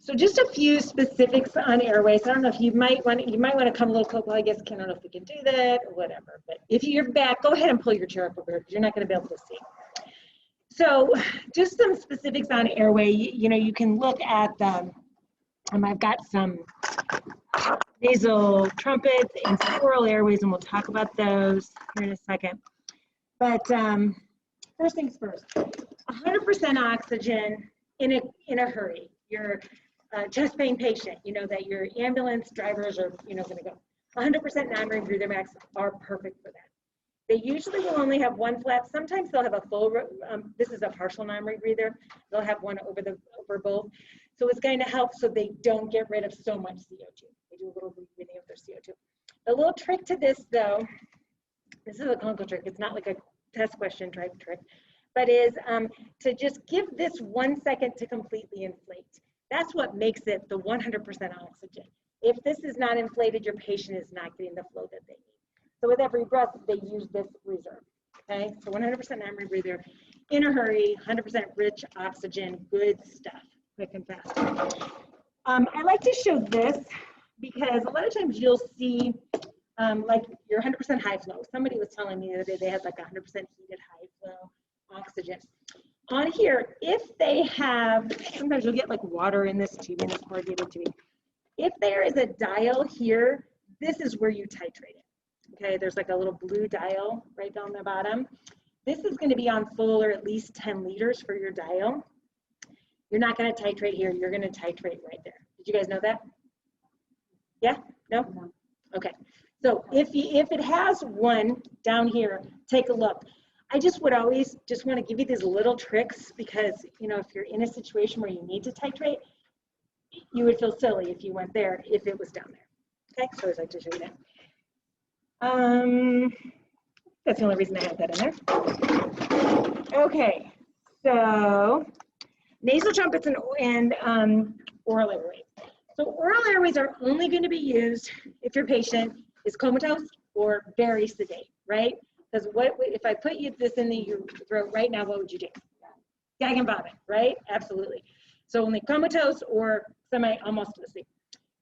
So just a few specifics on Airways. I don't know if you might want to come a little closer. Well, I guess I don't know if we can do that or whatever. But if you're back, go ahead and pull your chair up over here because you're not going to be able to see. So just some specifics on Airway. You know, you can look at the, I've got some nasal trumpets and some oral airways, and we'll talk about those here in a second. But first things first, 100% oxygen in a hurry. You're chest pain patient, you know that your ambulance drivers are, you know, going to go. 100% non-ring breather max are perfect for that. They usually will only have one flap. Sometimes they'll have a full, this is a partial non-ring breather. They'll have one over both. So it's going to help so they don't get rid of so much CO2. They do a little breathing of their CO2. The little trick to this though, this is a clinical trick. It's not like a test question type trick, but is to just give this 1 second to completely inflate. That's what makes it the 100% oxygen. If this is not inflated, your patient is not getting the flow that they need. So with every breath, they use this reserve, okay? So 100% non-ring breather, in a hurry, 100% rich oxygen, good stuff, quick and fast. I like to show this because a lot of times you'll see like your 100% high flow. Somebody was telling me the other day they had like 100% heated high flow oxygen. On here, if they have, sometimes you'll get like water in this tubing, this corrugated tubing. If there is a dial here, this is where you titrate it. Okay, there's like a little blue dial right down the bottom. This is going to be on full or at least 10 liters for your dial. You're not going to titrate here, you're going to titrate right there. Did you guys know that? Yeah? No? Okay. So if it has one down here, take a look. I just would always just want to give you these little tricks because, you know, if you're in a situation where you need to titrate, you would feel silly if you went there if it was down there. Okay, so I'd like to show you that. That's the only reason I have that in there. Okay, so nasal trumpets and oral airways. So oral airways are only going to be used if your patient is comatose or very sedate, right? Because what if I put this in your throat right now, what would you do? Gag and vomit, right? Absolutely. So only comatose or almost asleep.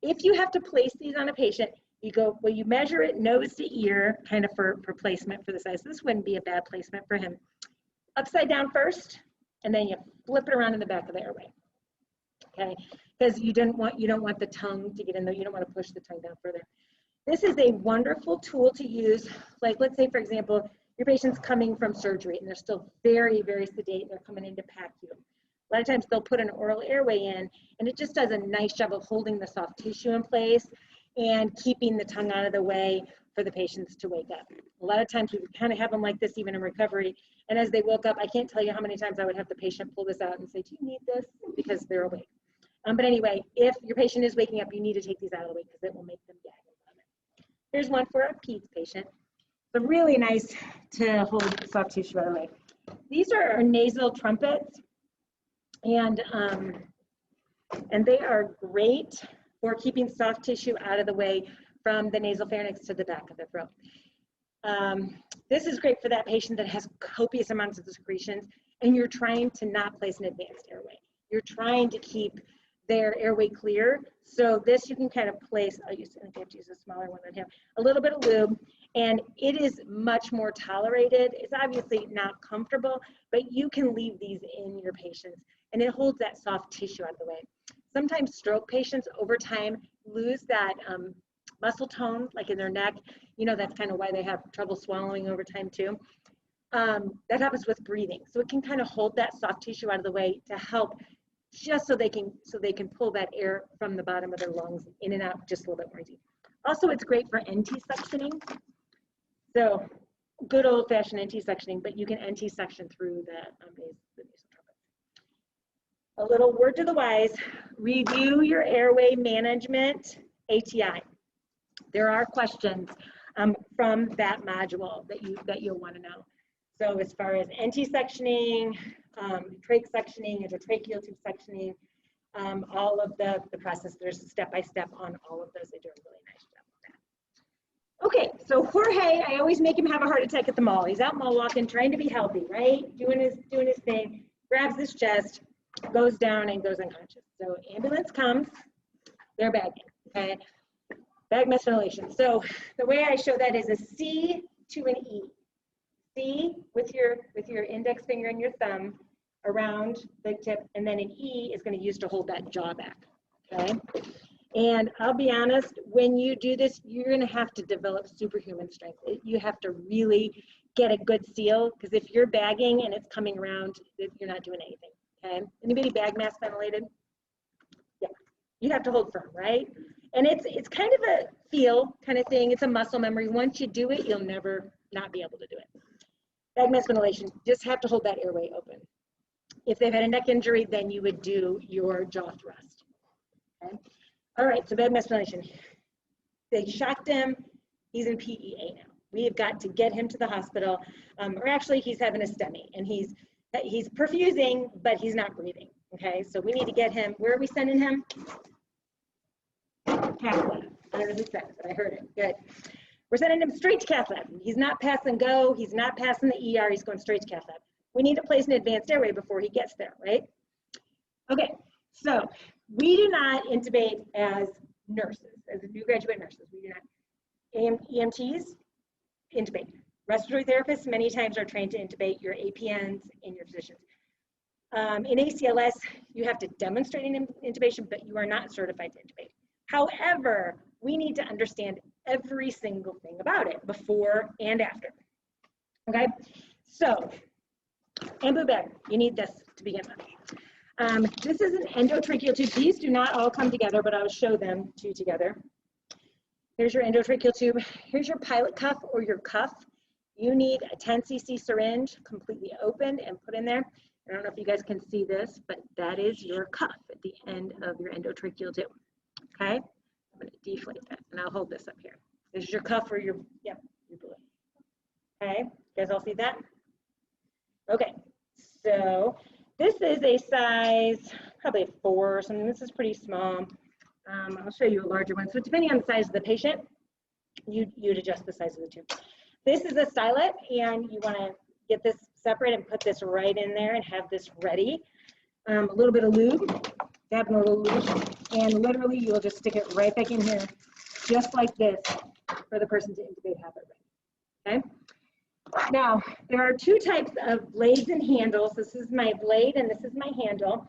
If you have to place these on a patient, you go, well, you measure it nose to ear, kind of for placement for the size. This wouldn't be a bad placement for him. Upside down first, and then you flip it around in the back of the airway. Okay, because you don't want the tongue to get in there. You don't want to push the tongue down further. This is a wonderful tool to use. Like, let's say, for example, your patient's coming from surgery and they're still very, very sedate. They're coming in to pack you. A lot of times they'll put an oral airway in, and it just does a nice job of holding the soft tissue in place and keeping the tongue out of the way for the patients to wake up. A lot of times we would kind of have them like this even in recovery. And as they woke up, I can't tell you how many times I would have the patient pull this out and say, do you need this? Because they're awake. But anyway, if your patient is waking up, you need to take these out of the way because it will make them gag. Here's one for a peds patient. So really nice to hold soft tissue out of the way. These are our nasal trumpets, and they are great for keeping soft tissue out of the way from the nasal pharynx to the back of the throat. This is great for that patient that has copious amounts of secretions, and you're trying to not place an advanced airway. You're trying to keep their airway clear. So this you can kind of place, I have to use a smaller one than him, a little bit of lube, and it is much more tolerated. It's obviously not comfortable, but you can leave these in your patients, and it holds that soft tissue out of the way. Sometimes stroke patients over time lose that muscle tone, like in their neck. You know, that's kind of why they have trouble swallowing over time too. That happens with breathing. So it can kind of hold that soft tissue out of the way to help, just so they can pull that air from the bottom of their lungs in and out just a little bit more easy. Also, it's great for NT suctioning. So good old fashioned NT suctioning, but you can NT suction through the nasal trumpet. A little word to the wise, review your airway management ATI. There are questions from that module that you'll want to know. So as far as NT suctioning, trach suctioning, endotracheal tube suctioning, all of the process, there's step-by-step on all of those. They do a really nice job of that. Okay, so Jorge, I always make him have a heart attack at the mall. He's out mall walking, trying to be healthy, right? Doing his thing, grabs his chest, goes down and goes unconscious. So ambulance comes, they're bagging, okay? Bagmas ventilation. So the way I show that is a C to an E. C with your index finger and your thumb around the tip, and then an E is going to use to hold that jaw back, okay? And I'll be honest, when you do this, you're going to have to develop superhuman strength. You have to really get a good seal, because if you're bagging and it's coming around, you're not doing anything, okay? Anybody Bagmas ventilated? Yeah, you have to hold firm, right? And it's kind of a feel kind of thing. It's a muscle memory. Once you do it, you'll never not be able to do it. Bagmas ventilation, just have to hold that airway open. If they've had a neck injury, then you would do your jaw thrust, okay? All right, so Bagmas ventilation. They shocked him. He's in PEA now. We have got to get him to the hospital, or actually he's having a STEMI, and he's perfusing, but he's not breathing, okay? So we need to get him, where are we sending him? Cath lab. I don't know who said it, but I heard it, good. We're sending him straight to cath lab. He's not passing go, he's not passing the ER, he's going straight to cath lab. We need to place an advanced airway before he gets there, right? Okay, so we do not intubate as nurses, as new graduate nurses. We do not. EMTs, intubate. Respiratory therapists many times are trained to intubate, your APNs and your physicians. In ACLS, you have to demonstrate an intubation, but you are not certified to intubate. However, we need to understand every single thing about it before and after, okay? So, ambu bag, you need this to begin with. This is an endotracheal tube. These do not all come together, but I'll show them to you together. Here's your endotracheal tube. Here's your pilot cuff or your cuff. You need a 10 cc syringe completely opened and put in there. I don't know if you guys can see this, but that is your cuff at the end of your endotracheal tube. Okay, I'm going to deflate that, and I'll hold this up here. This is your cuff or your, yep, your balloon. Okay, you guys all see that? Okay, so this is a size, probably a 4 or something. This is pretty small. I'll show you a larger one. So depending on the size of the patient, you'd adjust the size of the tube. This is a stylet, and you want to get this separate and put this right in there and have this ready. A little bit of lube, dab a little lube, and literally you'll just stick it right back in here, just like this, for the person to intubate, have it ready, okay? Now, there are 2 types of blades and handles. This is my blade and this is my handle.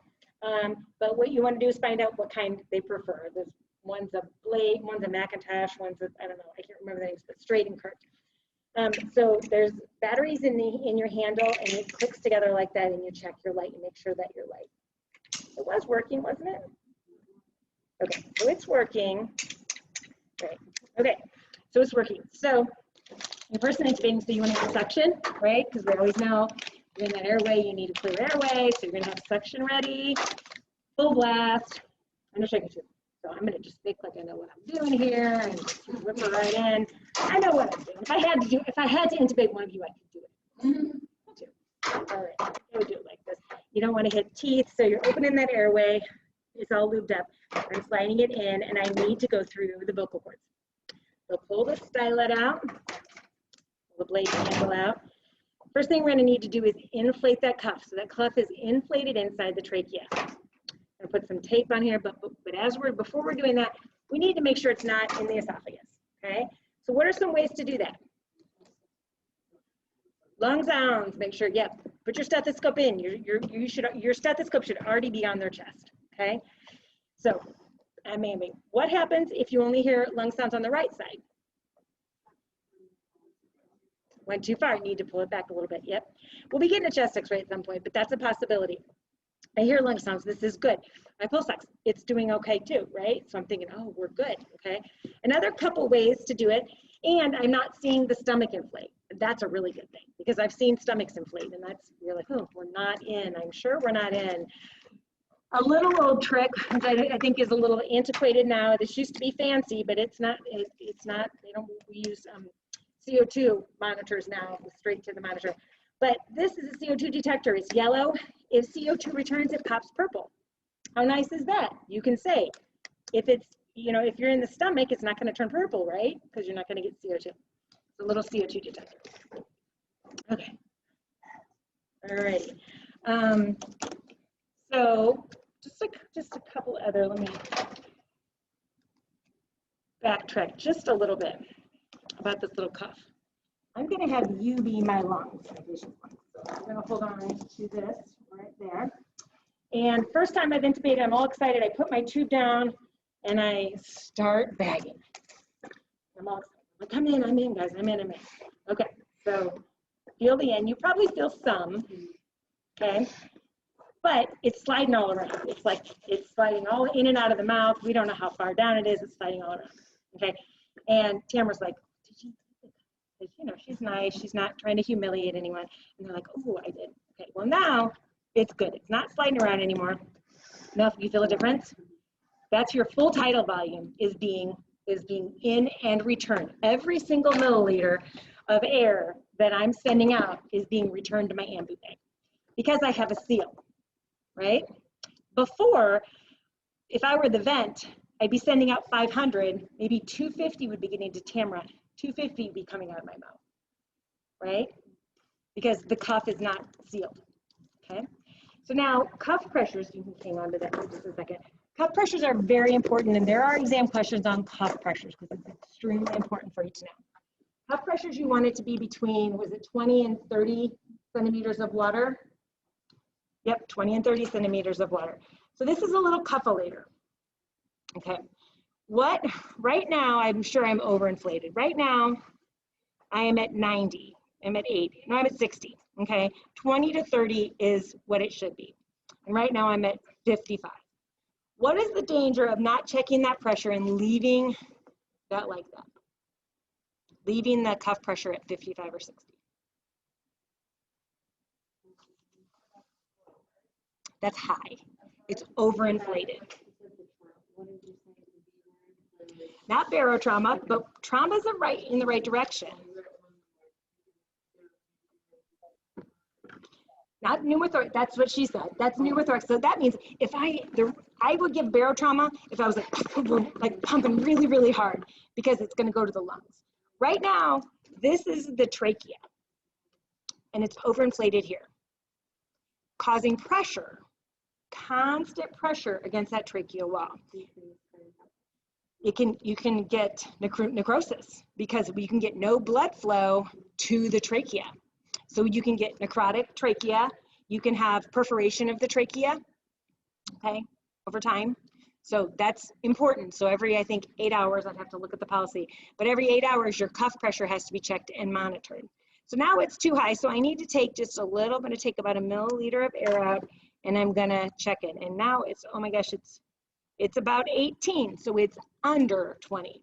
But what you want to do is find out what kind they prefer. There's one's a blade, one's a Macintosh, one's a, I don't know, I can't remember the names, but straight and curved. So there's batteries in your handle, and it clicks together like that, and you check your light and make sure that your light. It was working, wasn't it? Okay, so it's working. Right. Okay, so it's working. So the person intubating, so you want to have suction, right? Because we always know you're in that airway, you need a clear airway, so you're going to have suction ready, full blast, endotracheal tube. So I'm going to just make like I know what I'm doing here and just whip it right in. I know what I'm doing. If I had to intubate one of you, I could do it. All right, I would do it like this. You don't want to hit teeth, so you're opening that airway. It's all lubed up. I'm sliding it in, and I need to go through the vocal cords. So pull the stylet out, pull the blade handle out. First thing we're going to need to do is inflate that cuff. So that cuff is inflated inside the trachea. I'm going to put some tape on here, but before we're doing that, we need to make sure it's not in the esophagus, okay? So what are some ways to do that? Lung sounds, make sure, yep, put your stethoscope in. Your stethoscope should already be on their chest, okay? So, what happens if you only hear lung sounds on the right side? Went too far, you need to pull it back a little bit, yep. We'll be getting a chest x-ray at some point, but that's a possibility. I hear lung sounds, this is good. My pulse ox, it's doing okay too, right? So I'm thinking, oh, we're good, okay? Another couple ways to do it, and I'm not seeing the stomach inflate. That's a really good thing, because I've seen stomachs inflate, and that's, you're like, oh, we're not in, I'm sure we're not in. A little old trick, which I think is a little antiquated now. This used to be fancy, but it's not, we use CO2 monitors now, straight to the monitor. But this is a CO2 detector. It's yellow. If CO2 returns, it pops purple. How nice is that? You can say, if it's, if you're in the stomach, it's not going to turn purple, right? Because you're not going to get CO2. It's a little CO2 detector. Okay. All right. So just a couple other, let me backtrack just a little bit about this little cuff. I'm going to have you be my lungs. So I'm going to hold on to this right there. And first time I've intubated, I'm all excited. I put my tube down and I start bagging. I'm all excited. I'm in, guys. I'm in. Okay, so feel the end. You probably feel some, okay? But it's sliding all around. It's like it's sliding all in and out of the mouth. We don't know how far down it is. It's sliding all around, okay? And Tamara's like, did you? Because, you know, she's nice. She's not trying to humiliate anyone. And they're like, oh, I did. Okay, well, now it's good. It's not sliding around anymore. Now, you feel a difference? That's your full tidal volume is being in and returned. Every single milliliter of air that I'm sending out is being returned to my ambu bag because I have a seal, right? Before, if I were the vent, I'd be sending out 500, maybe 250 would be getting to Tamara, 250 would be coming out of my mouth, right? Because the cuff is not sealed, okay? So now cuff pressures, you can hang on to that for just a second. Cuff pressures are very important, and there are exam questions on cuff pressures because it's extremely important for you to know. Cuff pressures, you want it to be between, was it 20 and 30 centimeters of water? Yep, 20 and 30 centimeters of water. So this is a little cuffulator, okay? Right now, I'm sure I'm overinflated. Right now, I am at 90, I'm at 80, no, I'm at 60, okay? 20 to 30 is what it should be. And right now I'm at 55. What is the danger of not checking that pressure and leaving that like that? Leaving the cuff pressure at 55 or 60. That's high. It's overinflated. Not barotrauma, but traumas are in the right direction. Not pneumothorax, that's what she said. That's pneumothorax. So that means if I would give barotrauma if I was like pumping really, really hard because it's going to go to the lungs. Right now, this is the trachea, and it's overinflated here, causing pressure, constant pressure against that tracheal wall. You can get necrosis because you can get no blood flow to the trachea. So you can get necrotic trachea, you can have perforation of the trachea, okay, over time. So that's important. So every, I think, 8 hours, I'd have to look at the policy, but every 8 hours, your cuff pressure has to be checked and monitored. So now it's too high, so I need to take just a little, I'm gonna take about a milliliter of air out, and I'm gonna check it. And now it's, oh my gosh, it's about 18, so it's under 20.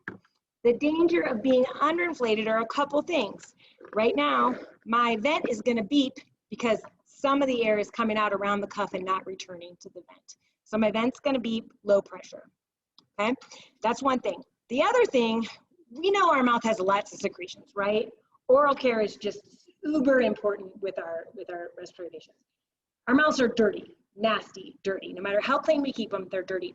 The danger of being underinflated are a couple things. Right now, my vent is gonna beep because some of the air is coming out around the cuff and not returning to the vent. So my vent's gonna beep low pressure, okay? That's one thing. The other thing, we know our mouth has lots of secretions, right? Oral care is just uber important with our respiratory patients. Our mouths are dirty, nasty, dirty. No matter how clean we keep them, they're dirty.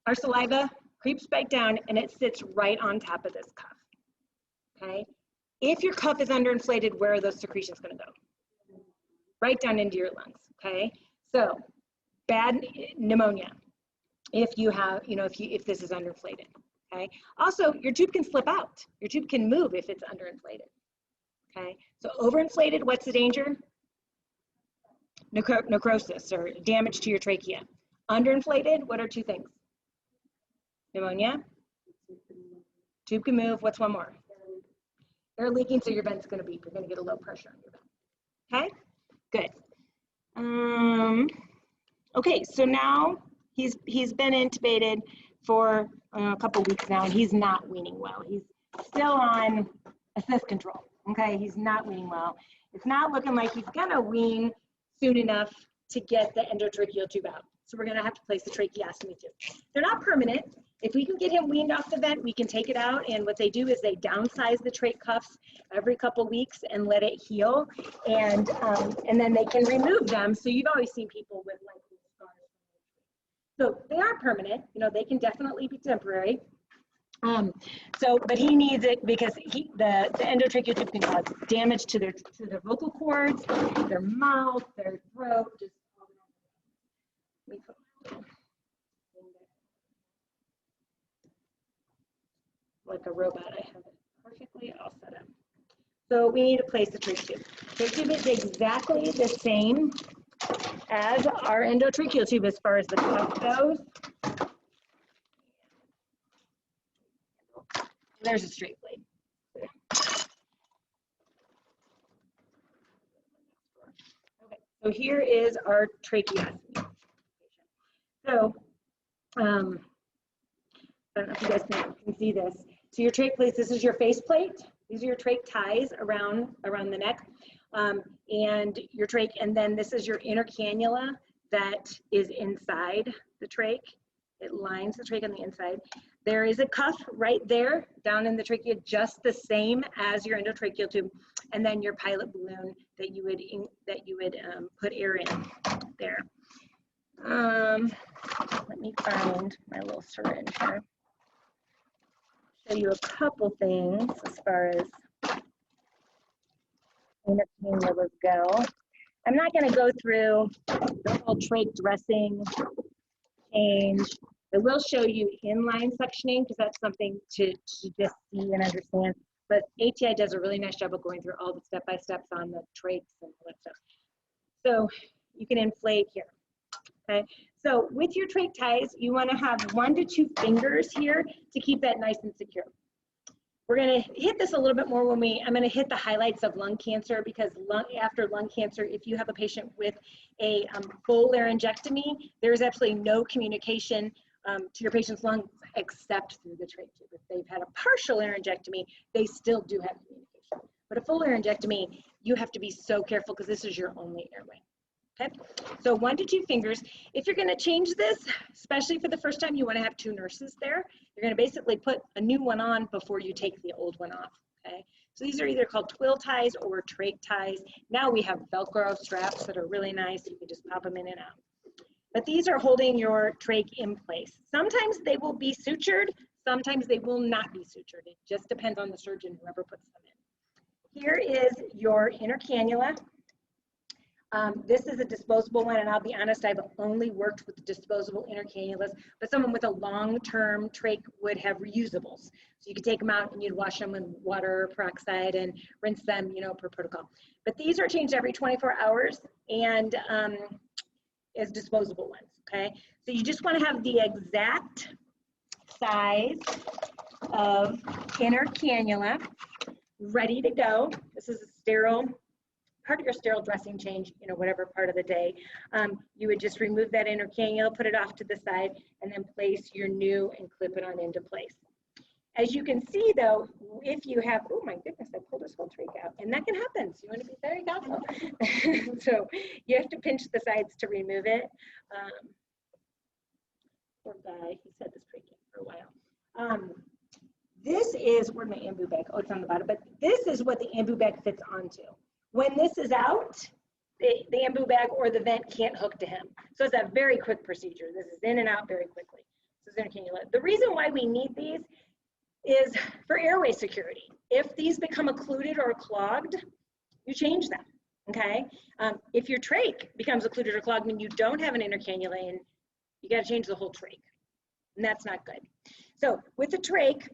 Our saliva creeps back down and it sits right on top of this cuff, okay? If your cuff is underinflated, where are those secretions gonna go? Right down into your lungs, okay? So, bad pneumonia, if you have, if this is underinflated, okay? Also, your tube can slip out. Your tube can move if it's underinflated, okay? So overinflated, what's the danger? Necrosis or damage to your trachea. Underinflated, what are two things? Pneumonia, tube can move, what's one more? Air leaking, so your vent's gonna beep. You're gonna get a low pressure on your vent, okay? Good. Okay, so now he's been intubated for a couple weeks now, and he's not weaning well. He's still on assist control, okay? He's not weaning well. It's not looking like he's gonna wean soon enough to get the endotracheal tube out. So we're gonna have to place the tracheostomy tube. They're not permanent. If we can get him weaned off the vent, we can take it out, and what they do is they downsize the trach cuffs every couple weeks and let it heal, and then they can remove them. So you've always seen people with like scars. So they are permanent, they can definitely be temporary. But he needs it because the endotracheal tube can cause damage to their vocal cords, their mouth, their throat, just Let me put my little thing back. Like a robot, I have it perfectly all set up. So we need to place the trach tube. Trach tube is exactly the same as our endotracheal tube as far as the cuff goes. There's a straight blade. Okay, so here is our tracheostomy. So, I don't know if you guys can see this. So your trach plates, this is your face plate. These are your trach ties around the neck, and your trach, and then this is your inner cannula that is inside the trach. It lines the trach on the inside. There is a cuff right there down in the trachea, just the same as your endotracheal tube, and then your pilot balloon that you would put air in there. Let me find my little syringe here. Show you a couple things as far as inner cannulas go. I'm not going to go through the whole trach dressing change. I will show you inline suctioning because that's something to just see and understand. But ATI does a really nice job of going through all the step-by-steps on the trachs and all that stuff. So you can inflate here. Okay, so with your trach ties, you want to have 1 to 2 fingers here to keep that nice and secure. We're going to hit this a little bit more when I'm going to hit the highlights of lung cancer, because after lung cancer, if you have a patient with a full laryngectomy, there's absolutely no communication to your patient's lungs except through the trach tube. If they've had a partial laryngectomy, they still do have communication. But a full laryngectomy, you have to be so careful because this is your only airway. Okay, so 1 to 2 fingers. If you're going to change this, especially for the first time, you want to have 2 nurses there. You're going to basically put a new one on before you take the old one off. Okay, so these are either called twill ties or trach ties. Now we have Velcro straps that are really nice. You can just pop them in and out. But these are holding your trach in place. Sometimes they will be sutured. Sometimes they will not be sutured. It just depends on the surgeon, whoever puts them in. Here is your inner cannula. This is a disposable one, and I'll be honest, I've only worked with disposable inner cannulas, but someone with a long-term trach would have reusables. So you could take them out and you'd wash them with water peroxide and rinse them, you know, per protocol. But these are changed every 24 hours and as disposable ones, okay? So you just want to have the exact size of inner cannula ready to go. This is a sterile, part of your sterile dressing change, you know, whatever part of the day. You would just remove that inner cannula, put it off to the side, and then place your new and clip it on into place. As you can see though, if you have, oh my goodness, I pulled this whole trach out, and that can happen, so you want to be very careful. So you have to pinch the sides to remove it. Poor guy, he's had this trach in for a while. This is, where'd my ambu bag? Oh, it's on the bottom, but this is what the ambu bag fits onto. When this is out, the ambu bag or the vent can't hook to him. So it's a very quick procedure. This is in and out very quickly. This is inner cannula. The reason why we need these is for airway security. If these become occluded or clogged, you change them, okay? If your trach becomes occluded or clogged and you don't have an inner cannula in, you gotta change the whole trach, and that's not good. So with the trach,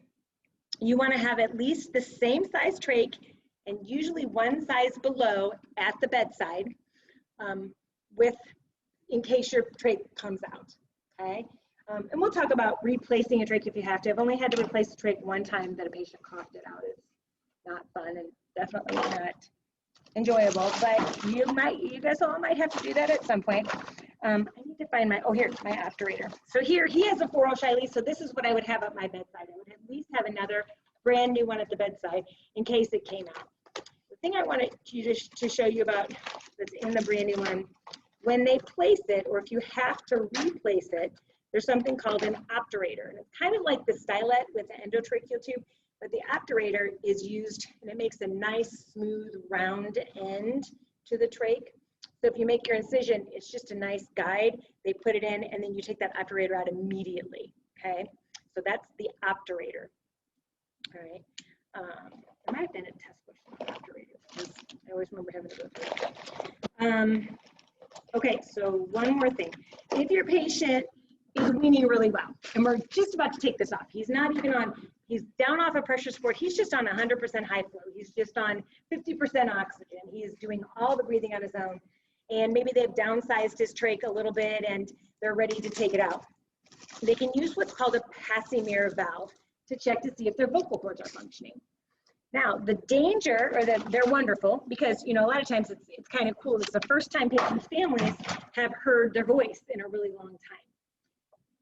you wanna have at least the same size trach and usually one size below at the bedside in case your trach comes out, okay? And we'll talk about replacing a trach if you have to. I've only had to replace a trach one time that a patient coughed it out. It's not fun and definitely not enjoyable, but you guys all might have to do that at some point. I need to find my, oh, here's my obturator. So here, he has a 4.0 Shiley, so this is what I would have at my bedside. I would at least have another brand new one at the bedside in case it came out. The thing I wanted to show you about that's in the brand new one, when they place it, or if you have to replace it, there's something called an obturator. And it's kind of like the Stylet with the endotracheal tube, but the obturator is used, and it makes a nice, smooth, round end to the trach. So if you make your incision, it's just a nice guide. They put it in, and then you take that obturator out immediately, okay? So that's the obturator, all right? It might have been a test question on obturators, because I always remember having to go through it. Okay, so one more thing. If your patient is weaning really well, and we're just about to take this off, he's not even on, he's down off of pressure support, he's just on 100% high flow, he's just on 50% oxygen, he is doing all the breathing on his own, and maybe they've downsized his trach a little bit and they're ready to take it out. They can use what's called a Passy mirror valve to check to see if their vocal cords are functioning. Now, the danger, or that they're wonderful, because, you know, a lot of times it's kind of cool. It's the first time patients' families have heard their voice in a really long time.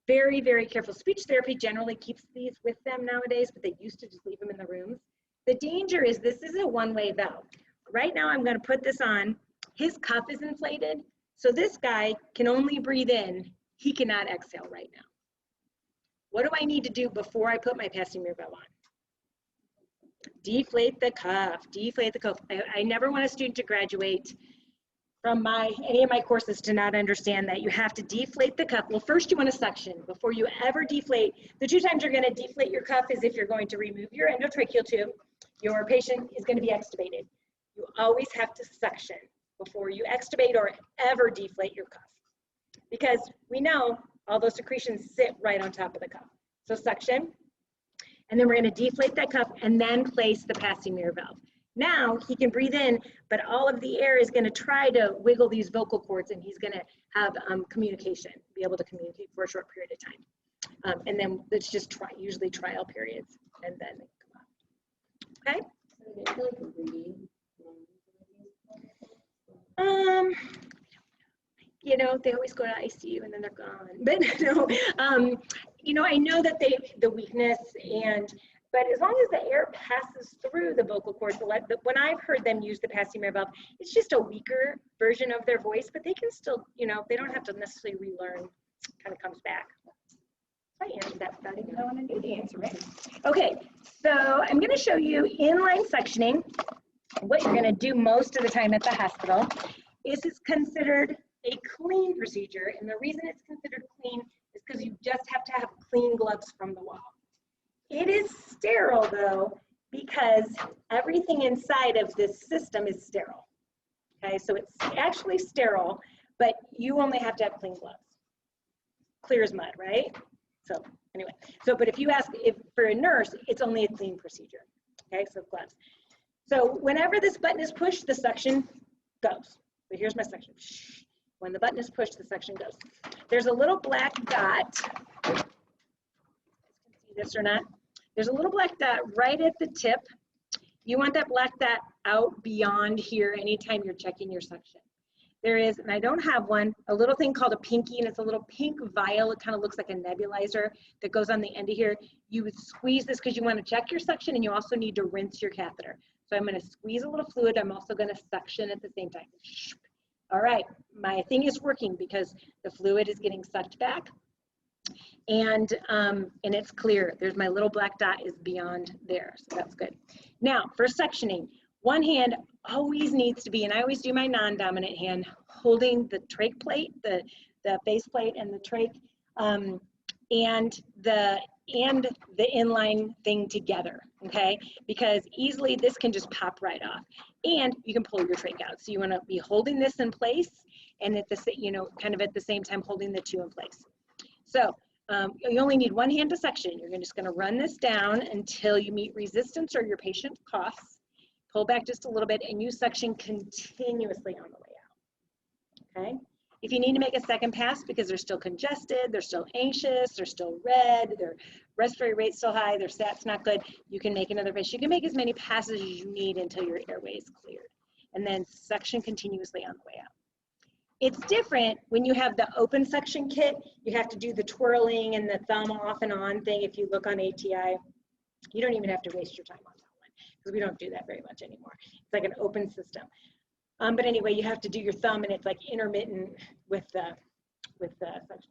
Very, very careful. Speech therapy generally keeps these with them nowadays, but they used to just leave them in the rooms. The danger is this is a one-way valve. Right now, I'm going to put this on. His cuff is inflated, so this guy can only breathe in. He cannot exhale right now. What do I need to do before I put my Passy mirror valve on? Deflate the cuff, deflate the cuff. I never want a student to graduate from any of my courses to not understand that you have to deflate the cuff. Well, first you want to suction before you ever deflate. The two times you're going to deflate your cuff is if you're going to remove your endotracheal tube, your patient is going to be extubated. You always have to suction before you extubate or ever deflate your cuff, because we know all those secretions sit right on top of the cuff. So suction. And then we're going to deflate that cuff and then place the Passy mirror valve. Now he can breathe in, but all of the air is going to try to wiggle these vocal cords, and he's going to have communication, be able to communicate for a short period of time. And then it's just usually trial periods, and then they come out. Okay? You know, they always go to ICU and then they're gone. But no, you know, I know that the weakness, but as long as the air passes through the vocal cords, when I've heard them use the Passy mirror valve, it's just a weaker version of their voice, but they can still, you know, they don't have to necessarily relearn, kind of comes back. I answered that without even knowing I knew the answer, right? Okay, so I'm gonna show you inline sectioning. What you're gonna do most of the time at the hospital is it's considered a clean procedure, and the reason it's considered clean is because you just have to have clean gloves from the wall. It is sterile though, because everything inside of this system is sterile. Okay, so it's actually sterile, but you only have to have clean gloves. Clear as mud, right? So anyway, but if you ask for a nurse, it's only a clean procedure. Okay, so gloves. So whenever this button is pushed, the suction goes. But here's my suction. When the button is pushed, the suction goes. There's a little black dot. You can see this or not. There's a little black dot right at the tip. You want that black dot out beyond here anytime you're checking your suction. There is, and I don't have one, a little thing called a pinky, and it's a little pink vial. It kind of looks like a nebulizer that goes on the end of here. You would squeeze this because you want to check your suction, and you also need to rinse your catheter. So I'm going to squeeze a little fluid. I'm also going to suction at the same time. All right, my thing is working because the fluid is getting sucked back, and it's clear. There's my little black dot is beyond there, so that's good. Now, for suctioning, one hand always needs to be, and I always do my non-dominant hand holding the trach plate, the face plate and the trach, and the inline thing together, okay? Because easily this can just pop right off, and you can pull your trach out. So you want to be holding this in place, and at the, you know, kind of at the same time holding the two in place. So you only need one hand to suction. You're just going to run this down until you meet resistance or your patient coughs. Pull back just a little bit, and you suction continuously on the way out, okay? If you need to make a second pass because they're still congested, they're still anxious, they're still red, their respiratory rate's still high, their SAT's not good, you can make another pass. You can make as many passes as you need until your airway is cleared, and then suction continuously on the way out. It's different when you have the open suction kit. You have to do the twirling and the thumb off and on thing. If you look on ATI, you don't even have to waste your time on that one because we don't do that very much anymore. It's like an open system. But anyway, you have to do your thumb, and it's like intermittent with the suction.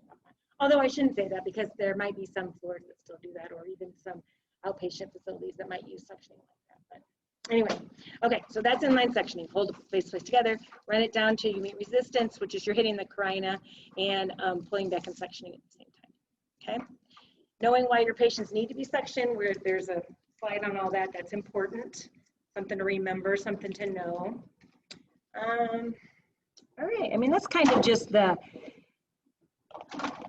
Although I shouldn't say that because there might be some floors that still do that, or even some outpatient facilities that might use suctioning like that. But anyway, okay, so that's inline suctioning. Hold the face together, run it down till you meet resistance, which is you're hitting the carina, and pulling back and suctioning at the same time. Okay. Knowing why your patients need to be suctioned, where there's a slide on all that. That's important. Something to remember, something to know. All right, I mean, that's kind of just the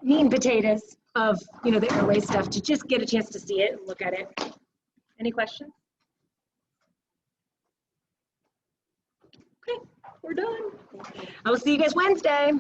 meat and potatoes of, you know, the airway stuff, to just get a chance to see it and look at it. Any questions? Okay, we're done. I will see you guys Wednesday.